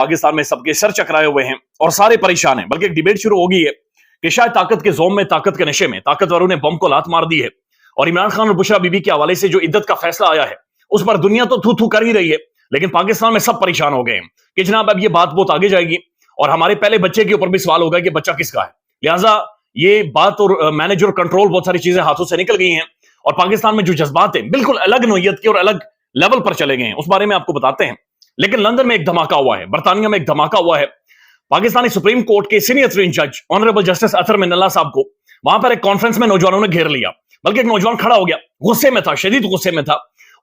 पाकिस्तान में सबके सर चकराए हुए हैं और सारे परेशान हैं, बल्कि एक डिबेट शुरू हो गई है कि शायद ताकत के जोम में, ताकत के नशे में ताकतवरों ने बम को लात मार दी है और इमरान खान और बुशरा बीबी के हवाले से जो इद्दत का फैसला आया है उस पर दुनिया तो थू थू कर ही रही है, लेकिन पाकिस्तान में सब परेशान हो गए हैं कि जनाब अब ये बात बहुत आगे जाएगी और हमारे पहले बच्चे के ऊपर भी सवाल होगा कि बच्चा किसका है। लिहाजा ये बात और मैनेज और कंट्रोल बहुत सारी चीजें हाथों से निकल गई हैं और पाकिस्तान में जो जज्बात हैं बिल्कुल अलग नोयत के और अलग लेवल पर चले गए हैं, उस बारे में आपको बताते हैं। लेकिन लंदन में एक धमाका हुआ है, बर्तानिया में एक धमाका हुआ है। पाकिस्तानी सुप्रीम कोर्ट के सीनियर तरीन जज ऑनरेबल जस्टिस अतर मिनल्ला साहब को वहां पर एक कॉन्फ्रेंस में नौजवानों ने घेर लिया, बल्कि एक नौजवान खड़ा हो गया, गुस्से में था, शदीद गुस्से में था,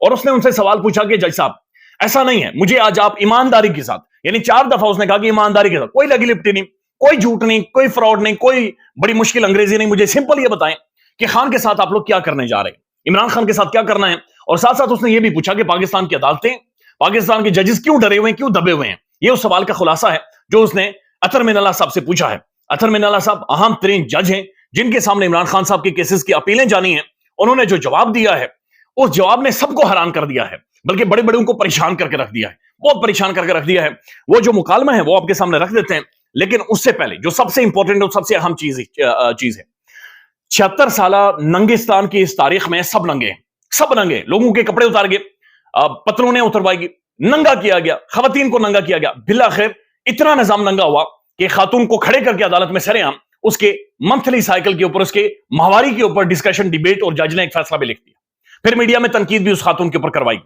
और उसने उनसे सवाल पूछा कि जज साहब ऐसा नहीं है, मुझे आज आप ईमानदारी के साथ, यानी 4 दफा उसने कहा कि ईमानदारी के साथ, कोई लगी लिपटी नहीं, कोई झूठ नहीं, कोई फ्रॉड नहीं, कोई बड़ी मुश्किल अंग्रेजी नहीं, मुझे सिंपल ये बताएं कि खान के साथ आप लोग क्या करने जा रहे हैं, इमरान खान के साथ क्या करना है। और साथ साथ उसने ये भी पूछा कि पाकिस्तान की अदालतें, पाकिस्तान के जजेस क्यों डरे हुए हैं, क्यों दबे हुए हैं। ये उस सवाल का खुलासा है जो उसने अतर मिनल्ला साहब से पूछा है। अतर मिनल्ला साहब अहम तरीन जज हैं जिनके सामने इमरान खान साहब के केसेस की अपीलें जानी है। उन्होंने जो जवाब दिया है उस जवाब ने सबको हैरान कर दिया है, बल्कि बड़े बड़े को परेशान करके रख दिया है, बहुत परेशान करके रख दिया है। वो जो मुकालमा है वो आपके सामने रख देते हैं, लेकिन उससे पहले जो सबसे इंपॉर्टेंट और सबसे अहम चीज है, 76 साल नंगिस्तान की इस तारीख में सब नंगे हैं, सब नंगे, लोगों के कपड़े उतार गए, पतलूने उतरवाई, नंगा किया गया, खवातीन को नंगा किया गया। बिलाखिर इतना निजाम नंगा हुआ कि खातून को खड़े करके अदालत में सरेआम उसके मंथली साइकिल के ऊपर, उसके माहवारी के ऊपर डिस्कशन, डिबेट, और जज ने एक फैसला भी लिख दिया। फिर मीडिया में तनकीद भी उस खातून के ऊपर करवाई।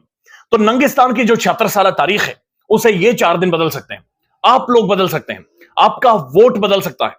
तो नंगिस्तान की जो 76 साल तारीख है उसे ये 4 दिन बदल सकते हैं, आप लोग बदल सकते हैं, आपका वोट बदल सकता है।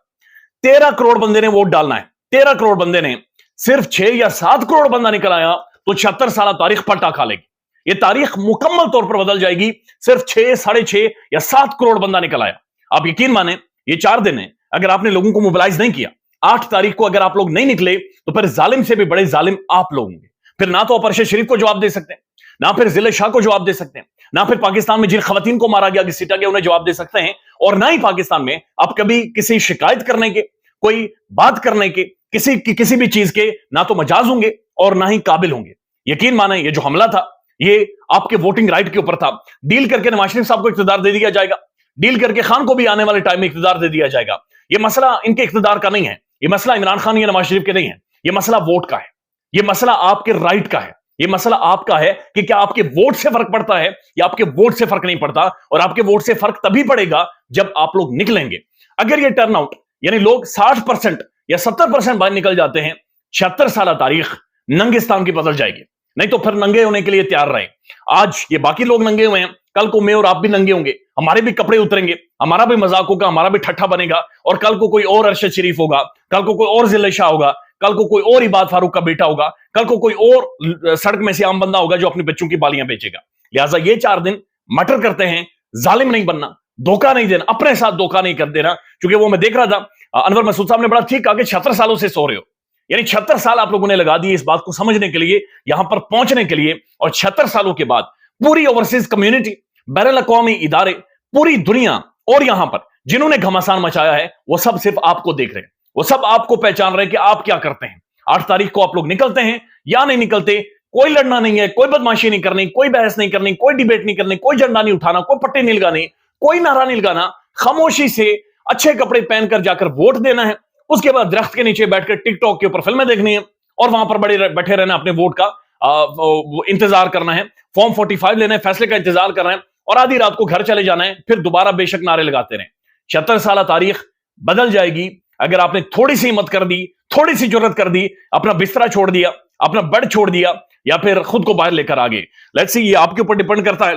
13 करोड़ बंदे ने वोट डालना है, 13 करोड़ बंदे ने, सिर्फ 6 या 7 करोड़ बंदा निकल आया तो 76 साल तारीख पलटा खा लेगी। ये तारीख मुकम्मल तौर पर बदल जाएगी, सिर्फ 6, 6.5 या 7 करोड़ बंदा निकल आया। आप यकीन माने ये 4 दिन है, अगर आपने लोगों को मोबिलाइज नहीं किया, 8 तारीख को अगर आप लोग नहीं निकले तो फिर जालिम से भी बड़े जालिम आप लोग होंगे। फिर ना तो आप अरशद शरीफ को जवाब दे सकते हैं, ना फिर जिले शाह को जवाब दे सकते हैं, ना फिर पाकिस्तान में जिन खवातीन को मारा गया, घसीटा गया, उन्हें जवाब दे सकते हैं, और ना ही पाकिस्तान में आप कभी किसी शिकायत करने के, कोई बात करने के, किसी भी चीज के ना तो मजाज होंगे और ना ही काबिल होंगे। यकीन माने ये जो हमला था ये आपके वोटिंग राइट के ऊपर था। डील करके नवाज शरीफ साहब को इख्तियार दे दिया जाएगा, डील करके खान को भी आने वाले टाइम में इख्तियार दे दिया जाएगा। ये मसला इनके इख्तियार का नहीं है, ये मसला इमरान खान या नवाज शरीफ के नहीं है, ये मसला वोट का है, ये मसला आपके राइट का है, ये मसला आपका है कि क्या आपके वोट से फर्क पड़ता है या आपके वोट से फर्क नहीं पड़ता। और आपके वोट से फर्क तभी पड़ेगा जब आप लोग निकलेंगे। अगर ये टर्नआउट, यानी लोग 60% या 70% बाहर निकल जाते हैं, 76 साल तारीख नंगिस्तान की बदल जाएगी। नहीं तो फिर नंगे होने के लिए तैयार रहे। आज ये बाकी लोग नंगे हुए हैं, कल को मैं और आप भी नंगे होंगे, हमारे भी कपड़े उतरेंगे, हमारा भी मजाक होगा, हमारा भी ठट्ठा बनेगा, और कल को कोई और अरशद शरीफ होगा, कल को कोई और जिले शाह होगा, कल को कोई और इबाद फारूक का बेटा होगा, कल को कोई और सड़क में से आम बंदा होगा जो अपने बच्चों की बालियां बेचेगा। लिहाजा ये 4 दिन मटर करते हैं, जालिम नहीं बनना, धोखा नहीं देना, अपने साथ धोखा नहीं कर देना। क्योंकि वो मैं देख रहा था, अनवर मसूद साहब ने बड़ा ठीक कहा कि 76 सालों से सो रहे हो, यानी 76 साल आप लोगों ने लगा दिए इस बात को समझने के लिए, यहां पर पहुंचने के लिए, और 76 सालों के बाद पूरी ओवरसीज कम्युनिटी, बैनुल अक़वामी इदारे, पूरी दुनिया और यहां पर जिन्होंने घमासान मचाया है वो सब सिर्फ आपको देख रहे हैं, वो सब आपको पहचान रहे हैं कि आप क्या करते हैं। 8 तारीख को आप लोग निकलते हैं या नहीं निकलते, कोई लड़ना नहीं है, कोई बदमाशी नहीं करनी, कोई बहस नहीं करनी, कोई डिबेट नहीं करनी, कोई झंडा नहीं उठाना, कोई पट्टे नहीं लगाने, कोई नारा नहीं लगाना, खामोशी से अच्छे कपड़े पहनकर जाकर वोट देना है। उसके बाद दरख्त के नीचे बैठकर टिकटॉक के ऊपर फिल्में देखनी है और वहां पर बैठे रहना, अपने वोट का इंतजार करना है, फॉर्म 45 लेना है, फैसले का इंतजार करना है, और आधी रात को घर चले जाना है, फिर दोबारा बेशक नारे लगाते रहे। 76 साल तारीख बदल जाएगी अगर आपने थोड़ी सी हिम्मत कर दी, थोड़ी सी जुर्रत कर दी, अपना बिस्तरा छोड़ दिया, अपना बेड छोड़ दिया, या फिर खुद को बाहर लेकर आ गए। लेट्स सी, ये आपके ऊपर डिपेंड करता है।